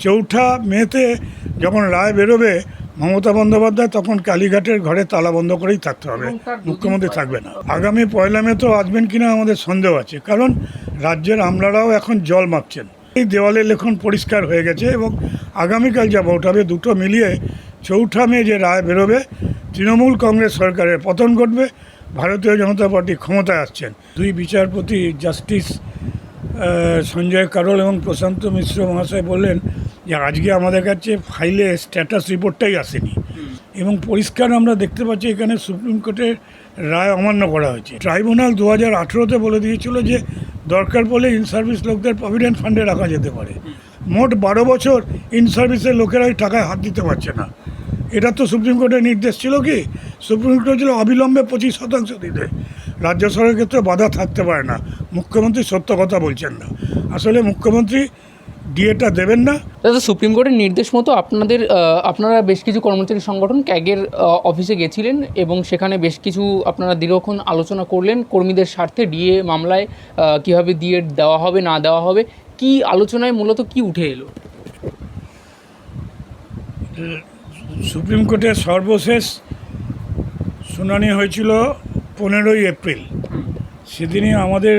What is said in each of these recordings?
চৌঠা মেতে যখন রায় বেরোবে মমতা বন্দ্যোপাধ্যায় তখন কালীঘাটের ঘরে তালা বন্ধ করেই থাকতে হবে, মুখ্যমন্ত্রী থাকবে না। আগামী 1 মে তো আসবেন কিনা আমাদের সন্দেহ আছে, কারণ রাজ্যের আমলারাও এখন জল মাপছেন। এই দেওয়ালে লেখন পরিষ্কার হয়ে গেছে এবং আগামীকাল যা ভোট হবে দুটো মিলিয়ে চৌঠা মে যে রায় বেরোবে তৃণমূল কংগ্রেস সরকারের পতন ঘটবে, ভারতীয় জনতা পার্টি ক্ষমতায় আসছেন। দুই বিচারপতি জাস্টিস সঞ্জয় কারোল এবং প্রশান্ত মিশ্র মহাশয় বললেন যে আজকে আমাদের কাছে ফাইলে স্ট্যাটাস রিপোর্টটাই আসেনি এবং পরিষ্কার আমরা দেখতে পাচ্ছি এখানে সুপ্রিম কোর্টের রায় অমান্য করা হয়েছে। ট্রাইব্যুনাল 2018-তে বলে দিয়েছিল যে দরকার পড়লে ইন সার্ভিস লোকদের প্রভিডেন্ট ফান্ডে রাখা যেতে পারে। মোট 12 বছর ইন সার্ভিসের লোকেরাই টাকায় হাত দিতে পারছে না। এটা তো সুপ্রিম কোর্টের নির্দেশ ছিল কি? সুপ্রিম কোর্ট ছিল অবিলম্বে 25% দিতে। রাজ্য সরকারের ক্ষেত্রে বাধা থাকতে পারে না। মুখ্যমন্ত্রী সত্য কথা বলছেন না। আসলে মুখ্যমন্ত্রী ডিএটা দেবেন না। দাদা, সুপ্রিম কোর্টের নির্দেশ মতো আপনারা বেশ কিছু কর্মচারী সংগঠন ক্যাগের অফিসে গেছিলেন এবং সেখানে বেশ কিছু আপনারা দীর্ঘক্ষণ আলোচনা করলেন কর্মীদের স্বার্থে ডিএ মামলায় কীভাবে ডিএ দেওয়া হবে না দেওয়া হবে। কি আলোচনায় মূলত কি উঠে এলো? সুপ্রিম কোর্টের সর্বশেষ শুনানি হয়েছিল 15ই এপ্রিল। সেদিনই আমাদের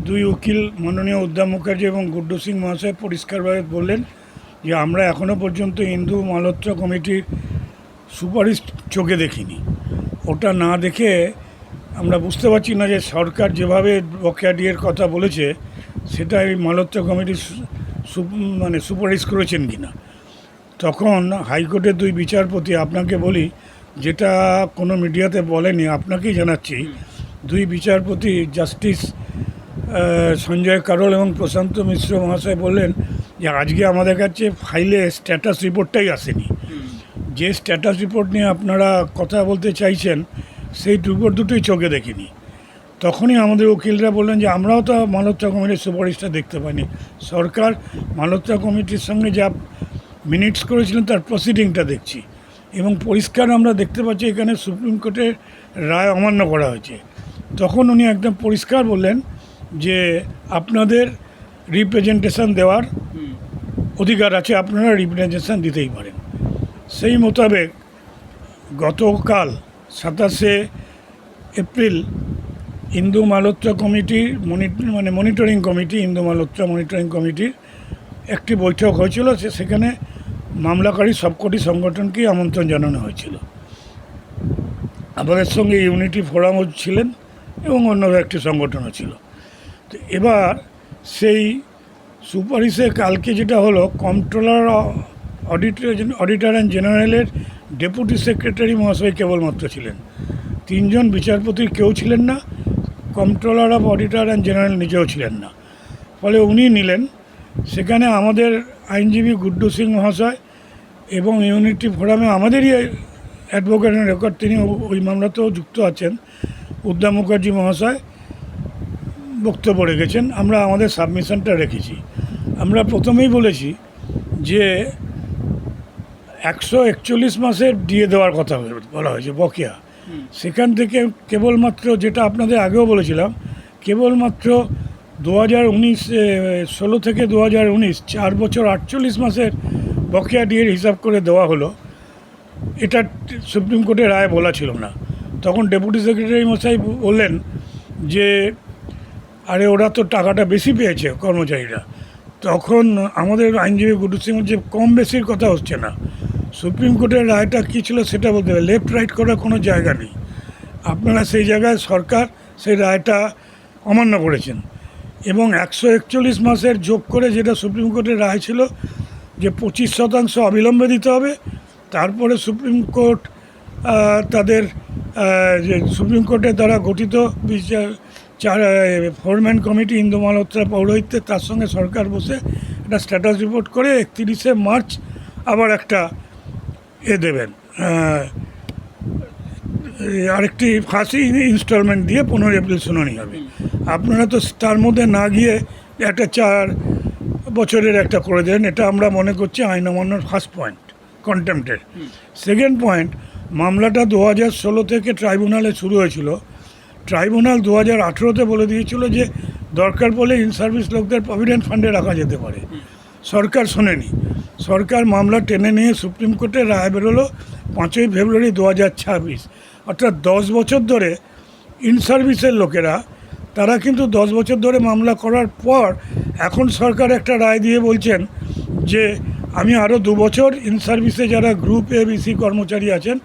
দুই উকিল মাননীয় উদ্দাম মুখার্জি এবং গুড্ডু সিং মহাশয় পরিষ্কারভাবে বললেন যে আমরা এখনও পর্যন্ত হিন্দু মালহোত্রা কমিটির সুপারিশ চোখে দেখিনি। ওটা না দেখে আমরা বুঝতে পারছি না যে সরকার যেভাবে বকেয়া ডিএর কথা বলেছে সেটা এই মালহোত্রা কমিটির সুপারিশ করেছেন কি না। তখন হাইকোর্টের দুই বিচারপতি, আপনাকে বলি যেটা কোনো মিডিয়াতে বলেনি, আপনাকেই জানাচ্ছি, দুই বিচারপতি জাস্টিস সঞ্জয় কারোল এবং প্রশান্ত মিশ্র মহাশয় বললেন যে আজকে আমাদের কাছে ফাইলে স্ট্যাটাস রিপোর্টটাই আসেনি। যে স্ট্যাটাস রিপোর্ট নিয়ে আপনারা কথা বলতে চাইছেন সেই রিপোর্ট দুটোই চোখে দেখিনি। তখনই আমাদের উকিলরা বললেন যে আমরাও তো মালহোত্রা কমিটির সুপারিশটা দেখতে পাইনি। সরকার মালহোত্রা কমিটির সঙ্গে যা মিনিটস করেছিলেন তার প্রসিডিংটা দেখছি এবং পরিষ্কার আমরা দেখতে পাচ্ছি এখানে সুপ্রিম কোর্টের রায় অমান্য করা হয়েছে। তখন উনি একদম পরিষ্কার বললেন যে আপনাদের রিপ্রেজেন্টেশন দেওয়ার অধিকার আছে, আপনারা রিপ্রেজেন্টেশন দিতেই পারেন। সেই মোতাবেক গতকাল 27শে এপ্রিল হিন্দু মালহোত্রা কমিটির monitoring committee, Hindu Malhotra monitoring কমিটির একটি বৈঠক হয়েছিল। সেখানে মামলাকারী সবকটি সংগঠনকেই আমন্ত্রণ জানানো হয়েছিল। আমাদের সঙ্গে ইউনিটি ফোরামও ছিলেন এবং অন্য একটি সংগঠনও ছিল। তো এবার সেই সুপারিশে কালকে যেটা হলো, কন্ট্রোলার অডিটর অ্যান্ড জেনারেলের ডেপুটি সেক্রেটারি মহাশয় কেবলমাত্র ছিলেন, 3 জন বিচারপতির কেউ ছিলেন না, controller of auditor and general নিজেও ছিলেন না। ফলে উনি নিলেন। সেখানে আমাদের আইনজীবী গুড্ডু সিং মহাশয় এবং ইউনিটি ফোরামে আমাদেরই অ্যাডভোকেট রেকর্ড, তিনি ওই মামলাতেও যুক্ত আছেন, উদ্দাম মুখার্জি মহাশয় বক্তব্য রেখেছেন। আমরা আমাদের সাবমিশনটা রেখেছি। আমরা প্রথমেই বলেছি যে 141 মাসের দিয়ে দেওয়ার কথা বলা হয়েছে বকেয়া। সেখান থেকে কেবলমাত্র, যেটা আপনাদের আগেও বলেছিলাম, কেবলমাত্র 2016 থেকে 2019 4 বছর 48 মাসের বকেয়া ডিএর হিসাব করে দেওয়া হলো। এটা সুপ্রিম কোর্টের রায় বলা ছিল না। তখন ডেপুটি সেক্রেটারি মশাই বললেন যে আরে ওরা তো টাকাটা বেশি পেয়েছে কর্মচারীরা। তখন আমাদের আইনজীবী গুড্ডু সিং যে কম বেশির কথা হচ্ছে না, সুপ্রিম কোর্টের রায়টা কী ছিল সেটা বলতে হবে। লেফট রাইট করার কোনো জায়গা নেই। আপনারা সেই জায়গায়, সরকার সেই রায়টা অমান্য করেছেন এবং 141 মাসের যোগ করে যেটা সুপ্রিম কোর্টের রায় ছিল যে 25% অবিলম্বে দিতে হবে। তারপরে সুপ্রিম কোর্ট তাদের যে সুপ্রিম কোর্টের দ্বারা গঠিত 4-ম্যান কমিটি হিন্দু মালহোত্রা পৌরোহিত্যে, তার সঙ্গে সরকার বসে একটা স্ট্যাটাস রিপোর্ট করে 31শে মার্চ আবার একটা দেবেন, আরেকটি ফাঁসি ইনস্টলমেন্ট দিয়ে 15 এপ্রিল শুনানি হবে। আপনারা তো তার মধ্যে না গিয়ে একটা 4 বছরের একটা করে দেন। এটা আমরা মনে করছি আইন অমান্যর ফার্স্ট পয়েন্ট, কন্টেম্পটের। সেকেন্ড পয়েন্ট, মামলাটা 2016 থেকে ট্রাইব্যুনালে শুরু হয়েছিল। ট্রাইব্যুনাল 2018-তে বলে দিয়েছিল যে দরকার পড়লে ইন সার্ভিস লোকদের প্রভিডেন্ট ফান্ডে রাখা যেতে পারে। সরকার শোনেনি। সরকার মামলা টেনে নিয়ে সুপ্রিম কোর্টে রায় বেরোলো 5ই ফেব্রুয়ারি 2026। অর্থাৎ 10 বছর ধরে ইন সার্ভিসের লোকেরা, তারা কিন্তু 10 বছর ধরে মামলা করার পর এখন সরকার একটা রায় দিয়ে বলছেন যে আমি আরও 2 বছর ইন সার্ভিসে যারা গ্রুপ এ বিসি কর্মচারী আছেন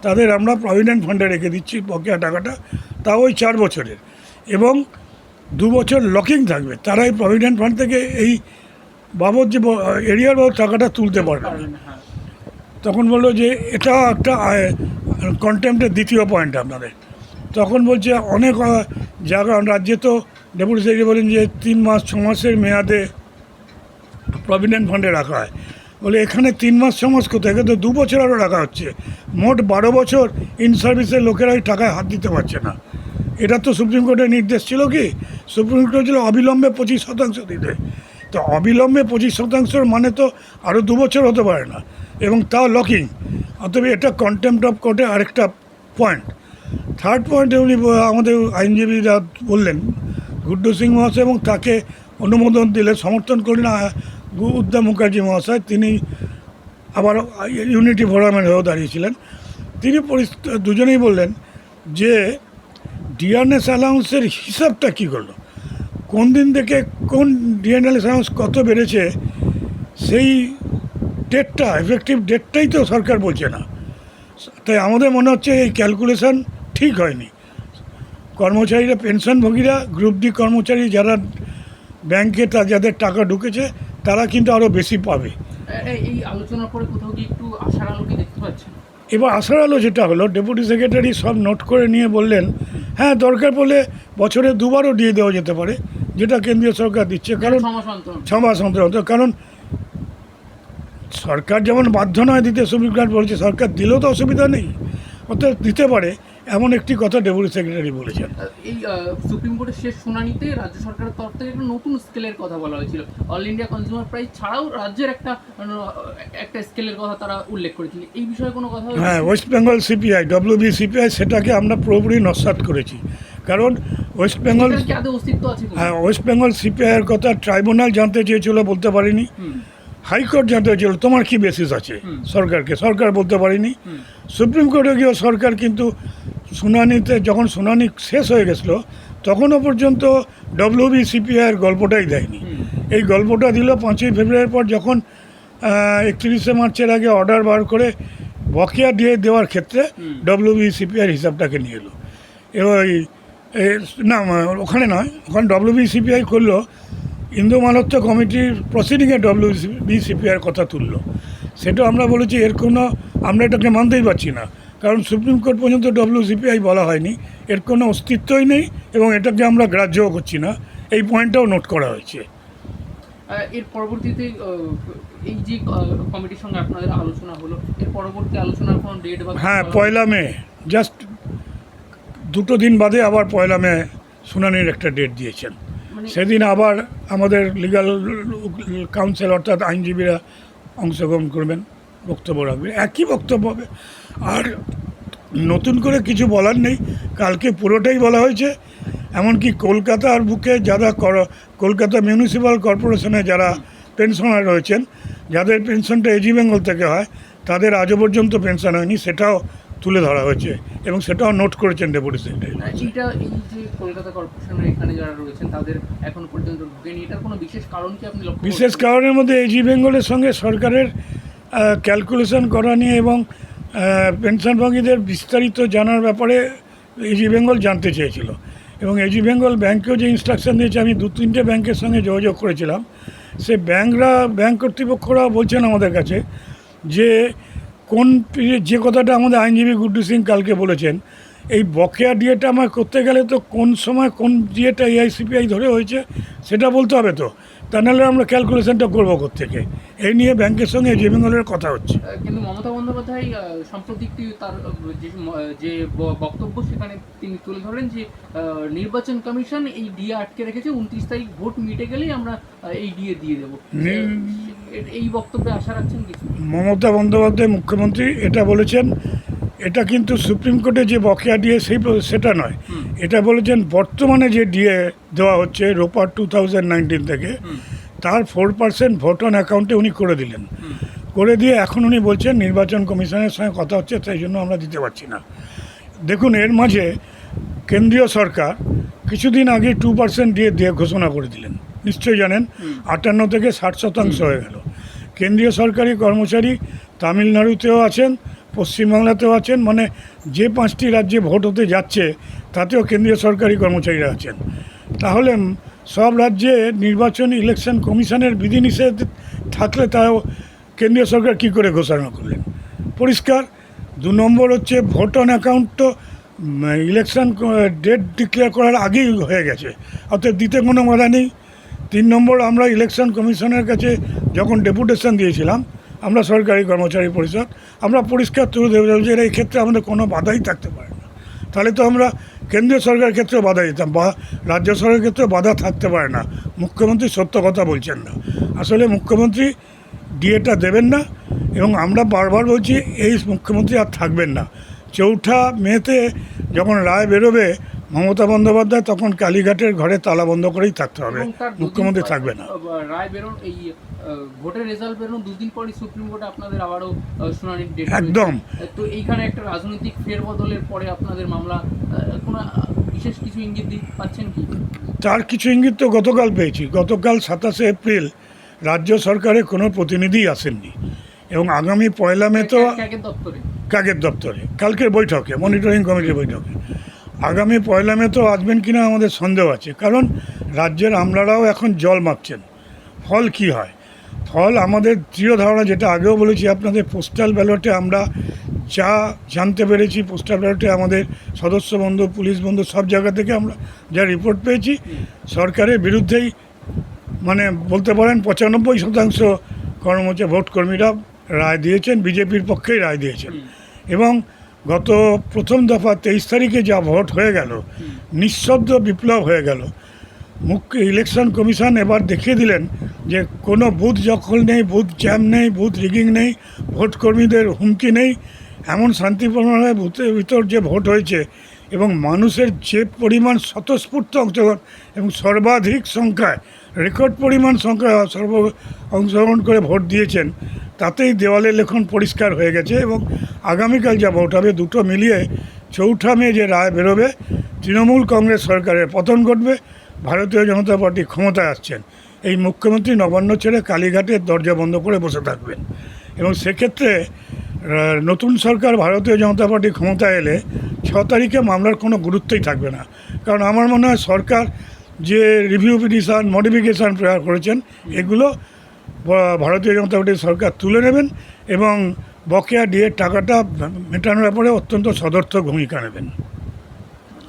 তাদের আমরা প্রভিডেন্ট ফান্ডে রেখে দিচ্ছি বকেয়া টাকাটা, তাও ওই 4 বছরের, এবং 2 বছর লকিং থাকবে। তারা এই প্রভিডেন্ট ফান্ড থেকে এই বাবদ যে এরিয়ার বাবদ টাকাটা তুলতে পারবে না। তখন বললো যে এটা একটা কন্টেম্পটের দ্বিতীয় পয়েন্ট আপনাদের। তখন বলছে অনেক জায়গা রাজ্যে তো ডেপুটি সেক্রেটারি বলেন যে 3 মাস 6 মাসের মেয়াদে প্রভিডেন্ট ফান্ডে রাখা হয়। বলে এখানে 3 মাস 6 মাস কোথায়, কিন্তু 2 বছর আরও রাখা হচ্ছে। মোট 12 বছর ইন সার্ভিসের লোকেরা এই টাকায় হাত দিতে পারছে না। এটা তো সুপ্রিম কোর্টের নির্দেশ ছিল কি, সুপ্রিম কোর্ট ছিল অবিলম্বে 25% দিতে। তো অবিলম্বে 25% মানে তো আরও 2 বছর হতে পারে না, এবং তাও লকিং। অতএব এটা কন্টেম্পট অফ কোর্টে আরেকটা পয়েন্ট। থার্ড পয়েন্টে উনি আমাদের আইনজীবীরা বললেন, গুড্ডু সিং মহাশয়, এবং তাকে অনুমোদন দিলে সমর্থন করলেন উদ্দাম মুখার্জি মহাশয়। তিনি আবার ইউনিটি ফোরামের হয়েও দাঁড়িয়েছিলেন। তিনি দুজনেই বললেন যে ডিআরএস অ্যালাউন্সের হিসাবটা কী করলো, কোন দিন থেকে কোন ডিআরএস অ্যালাউন্স কত বেড়েছে, সেই ডেটটা, এফেক্টিভ ডেটটাই তো সরকার বলছে না। তাই আমাদের মনে হচ্ছে এই ক্যালকুলেশন ঠিক হয়নি। কর্মচারীরা, পেনশনভোগীরা, গ্রুপ ডি কর্মচারী যারা ব্যাংকে যাদের টাকা ঢুকেছে তারা কিন্তু আরও বেশি পাবে। এই আলোচনার পরে কোথাও কি একটু আশার আলো কি দেখতে পাচ্ছেন? এবার আশার আলো যেটা হলো, ডেপুটি সেক্রেটারি সব নোট করে নিয়ে বললেন হ্যাঁ দরকার পড়লে বছরে 2 বারও দিয়ে দেওয়া যেতে পারে, যেটা কেন্দ্রীয় সরকার দিচ্ছে। কারণ 6 মাস অন্তর, কারণ সরকার যেমন বাধ্য নয় দিতে, সুপ্রিম কোর্ট বলছে সরকার দিলেও তো অসুবিধা নেই, অর্থাৎ দিতে পারে, এমন একটি কথা ডেপুটি সেক্রেটারি বলেছেন। এই সুপ্রিম কোর্টের শেষ শুনানিতে রাজ্য সরকারের তরফ থেকে একটা নতুন স্কেলের কথা বলা হয়েছিল। অল ইন্ডিয়া কনজিউমার প্রাইস ছাড়াও রাজ্যের একটা স্কেলের কথা তারা উল্লেখ করেছিল। এই বিষয়ে কোনো কথা? হ্যাঁ, West Bengal CPI, WB CPI, সেটাকে আমরা পুরোপুরি নস্যাৎ করেছি। কারণ ওয়েস্ট বেঙ্গল, অস্তিত্ব আছে। হ্যাঁ, ওয়েস্ট বেঙ্গল সিপিআইয়ের কথা ট্রাইব্যুনাল জানতে চেয়েছিল, বলতে পারিনি। হাইকোর্ট জানতে চেয়েছিল তোমার কি বেসিস আছে সরকারকে, সরকার বলতে পারিনি। সুপ্রিম কোর্টে গিয়েও সরকার কিন্তু শুনানিতে, যখন শুনানি শেষ হয়ে গেছিলো তখনও পর্যন্ত WB সিপিআইয়ের গল্পটাই দেয়নি। এই গল্পটা দিল 5ই ফেব্রুয়ারির পর, যখন 31শে মার্চের আগে অর্ডার বার করে বকেয়া দিয়ে দেওয়ার ক্ষেত্রে WB সিপিআইয়ের হিসাবটাকে নিয়ে এলো। এবার না, ওখানে নয়, ওখানে WB সিপিআই করলো, ইন্দু মালত্য কমিটির প্রসিডিংয়ে WB সিপিআইয়ের কথা তুললো। সেটা আমরা বলেছি এর কোনো, আমরা এটাকে মানতেই পারছি না, কারণ সুপ্রিম কোর্ট পর্যন্ত WCPI বলা হয়নি, এর কোনো অস্তিত্বই নেই, এবং এটাকে আমরা গ্রাহ্যও করছি না। এই পয়েন্টটাও নোট করা হয়েছে। এর পরবর্তীতে এই যে কমিটির সঙ্গে আপনাদের আলোচনা হলো, এর পরবর্তী আলোচনার কোনো ডেট? হ্যাঁ, 1 মে, জাস্ট 2 দিন বাদে আবার 1 মে শুনানির একটা ডেট দিয়েছেন। সেদিন আবার আমাদের লিগ্যাল কাউন্সিল অর্থাৎ আইনজীবীরা অংশগ্রহণ করবেন, বক্তব্য রাখবেন, একই বক্তব্য হবে। আর নতুন করে কিছু বলার নেই, কালকে পুরোটাই বলা হয়েছে। এমনকি কলকাতার বুকে যারা কলকাতা মিউনিসিপ্যাল কর্পোরেশনে যারা পেনশনার রয়েছেন, যাদের পেনশনটা এজি বেঙ্গল থেকে হয়, তাদের আজও পর্যন্ত পেনশন হয়নি, সেটাও তুলে ধরা হয়েছে, এবং সেটাও নোট করেছেন ডেপুটি সেক্রেটারি। এটা এই যে কলকাতা কর্পোরেশনের এখানে যারা রয়েছেন তাদের এখনো পর্যন্ত ঢুকেনি, এটার কোনো বিশেষ কারণ কি আপনি লক্ষ্য? বিশেষ কারণের মধ্যে এজি বেঙ্গলের সঙ্গে সরকারের ক্যালকুলেশন করা নিয়ে এবং পেনশনভোগীদের বিস্তারিত জানার ব্যাপারে এজি বেঙ্গল জানতে চেয়েছিল, এবং এজি বেঙ্গল ব্যাংকেও যে ইনস্ট্রাকশন দিয়েছে, আমি 2-3টে ব্যাংকের সঙ্গে যোগাযোগ করেছিলাম, সে ব্যাংক কর্তৃপক্ষরা বলছেন আমাদের কাছে যে কোন যে কথাটা আমাদের আইনজীবী গুড্ডু সিং কালকে বলেছেন, এই বকেয়া ডিএটা আমার করতে গেলে তো কোন সময় কোন ডিএটা এআইসিপিআই ধরে হয়েছে সেটা বলতে হবে, তো তা নাহলে আমরা ক্যালকুলেশনটা করবো কোত্থেকে। এই নিয়ে ব্যাংকের সঙ্গে এজি বেঙ্গলের কথা হচ্ছে। কিন্তু মমতা বন্দ্যোপাধ্যায় সম্প্রতি তার যে বক্তব্য সেখানে তিনি তুলে ধরেন যে নির্বাচন কমিশন এই ডিএ আটকে রেখেছে, 29 তারিখ ভোট মিটে গেলেই আমরা এই ডিএ দিয়ে দেবো। এই বক্তব্যে আশা রাখছেন কিছু? মমতা বন্দ্যোপাধ্যায় মুখ্যমন্ত্রী এটা বলেছেন, এটা কিন্তু সুপ্রিম কোর্টে যে বকেয়া ডিএ সেটা নয়, এটা বলেছেন বর্তমানে যে ডিএ দেওয়া হচ্ছে রোপার 2019 থেকে, তার 4% ভোট অন অ্যাকাউন্টে উনি করে দিলেন। করে দিয়ে এখন উনি বলছেন নির্বাচন কমিশনের সঙ্গে কথা হচ্ছে, তাই জন্য আমরা দিতে পারছি না। দেখুন, এর মাঝে কেন্দ্রীয় সরকার কিছুদিন আগে 2% দিয়ে ঘোষণা করে দিলেন, নিশ্চয়ই জানেন। 58 থেকে 60% হয়ে গেল। কেন্দ্রীয় সরকারি কর্মচারী তামিলনাড়ুতেও আছেন, পশ্চিমবাংলাতেও আছেন, মানে যে 5টি রাজ্যে ভোট হতে যাচ্ছে তাতেও কেন্দ্রীয় সরকারি কর্মচারীরা আছেন। তাহলে সব রাজ্যে নির্বাচন ইলেকশন কমিশনের বিধিনিষেধ থাকলে তাও কেন্দ্রীয় সরকার কী করে ঘোষণা করলেন? পরিষ্কার। 2 নম্বর হচ্ছে ভোট অন অ্যাকাউন্ট তো ইলেকশন ডেট ডিক্লেয়ার করার আগেই হয়ে গেছে, অর্থাৎ দিতে কোনো বাধা নেই। 3 নম্বর, আমরা ইলেকশন কমিশনের কাছে যখন ডেপুটেশন দিয়েছিলাম, আমরা সরকারি কর্মচারী পরিষদ, আমরা পরিষ্কার তুলে দেবো যে এই ক্ষেত্রে আমাদের কোনো বাধাই থাকতে পারে না। তাহলে তো আমরা কেন্দ্রীয় সরকারের ক্ষেত্রেও বাধা দিতাম, বা রাজ্য সরকারের ক্ষেত্রেও বাধা থাকতে পারে না। মুখ্যমন্ত্রী সত্য কথা বলছেন না। আসলে মুখ্যমন্ত্রী ডিএটা দেবেন না, এবং আমরা বারবার বলছি এই মুখ্যমন্ত্রী আর থাকবেন না। 4 মেতে যখন রায় বেরোবে মমতা বন্দ্যোপাধ্যায় তখন কালীঘাটের ঘরে তালা বন্ধ করেই থাকতে হবে, এবং তার মুখ্যমন্ত্রী থাকবে না। রায় বেরোন, এই ভোটের রেজাল্ট বেরোন 2 দিন পরই সুপ্রিম কোর্টে আপনাদের আবারও শুনানির ডেট একদম। তো এইখানে একটা রাজনৈতিক ফেরবদলের পরে আপনাদের মামলা কোনো বিশেষ কিছু ইঙ্গিত পাচ্ছেন কি? তার কিছু ইঙ্গিত তো গতকাল পেয়েছি। গতকাল 27 এপ্রিল রাজ্য সরকারের কোনো প্রতিনিধি আসেননি, এবং আগামী 1 মে তো কাগের দপ্তরে কালকের বৈঠকে, মনিটরিং কমিটির বৈঠকে। আগামী 1 মে তো আসবেন কিনা আমাদের সন্দেহ আছে, কারণ রাজ্যের আমলারাও এখন জল মাপছেন। ফল কি হয়? ফল আমাদের দৃঢ় ধারণা, যেটা আগেও বলেছি আপনাদের, পোস্টাল ব্যালটে আমরা যা জানতে পেরেছি, পোস্টাল ব্যালটে আমাদের সদস্য বন্ধু, পুলিশ বন্ধু, সব জায়গা থেকে আমরা যা রিপোর্ট পেয়েছি, সরকারের বিরুদ্ধেই, মানে বলতে পারেন 95% কর্মচারী ভোটকর্মীরা রায় দিয়েছেন, বিজেপির পক্ষেই রায় দিয়েছেন। এবং গত প্রথম দফা 23 তারিখে যা ভোট হয়ে গেল, নিঃশব্দ বিপ্লব হয়ে গেল। মুখ্য ইলেকশন কমিশন এবার দেখিয়ে দিলেন যে কোনো বুথ দখল নেই, বুথ জ্যাম নেই, বুথ রিগিং নেই, ভোটকর্মীদের হুমকি নেই। এমন শান্তিপূর্ণভাবে বুথের ভিতর যে ভোট হয়েছে, এবং মানুষের যে পরিমাণ স্বতঃস্ফূর্ত অংশগ্রহণ, এবং সর্বাধিক সংখ্যায়, রেকর্ড পরিমাণ সংখ্যায় অংশগ্রহণ করে ভোট দিয়েছেন, তাতেই দেওয়ালে লেখন পরিষ্কার হয়ে গেছে। এবং আগামীকাল যা ভোট হবে, দুটো মিলিয়ে 4 মে যে রায় বেরোবে, তৃণমূল কংগ্রেস সরকারের পতন ঘটবে, ভারতীয় জনতা পার্টি ক্ষমতায় আসছেন। এই মুখ্যমন্ত্রী নবান্ন ছেড়ে কালীঘাটের দরজা বন্ধ করে বসে থাকবেন, এবং সেক্ষেত্রে নতুন সরকার ভারতীয় জনতা পার্টি ক্ষমতায় এলে 6 তারিখে মামলার কোনো গুরুত্বই থাকবে না। কারণ আমার মনে হয় সরকার যে রিভিউ পিটিশন, মডিফিকেশান প্রেয়ার করেছেন, এগুলো ভারতীয় জনতা পার্টির সরকার তুলে নেবেন, এবং বকেয়া ডিএর টাকাটা মেটানোর ব্যাপারে অত্যন্ত সদর্থক ভূমিকা নেবেন।